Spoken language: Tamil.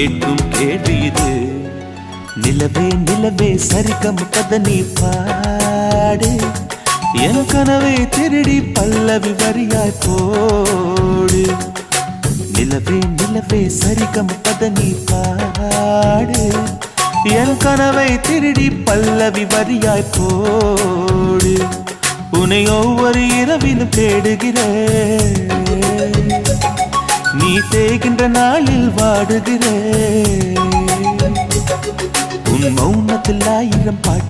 கேட்கும் கேள்வி இது. நிலவே நிலவே சரிகம் பத நீ பாடு, என் கனவை திருடி பல்லவி வரியாய் போடு. நிலவே நிலவே சரிகம் பத நீ பாடு, என் கனவை திருடி பல்லவி வரியாய் போடு. உன்னை ஒவ்வொரு இரவிலும் தேடுகிறேன், நீ தேகின்ற நாளில் வாடுகிறேன். உன் மௌனத்தில் 1000 பாட்டு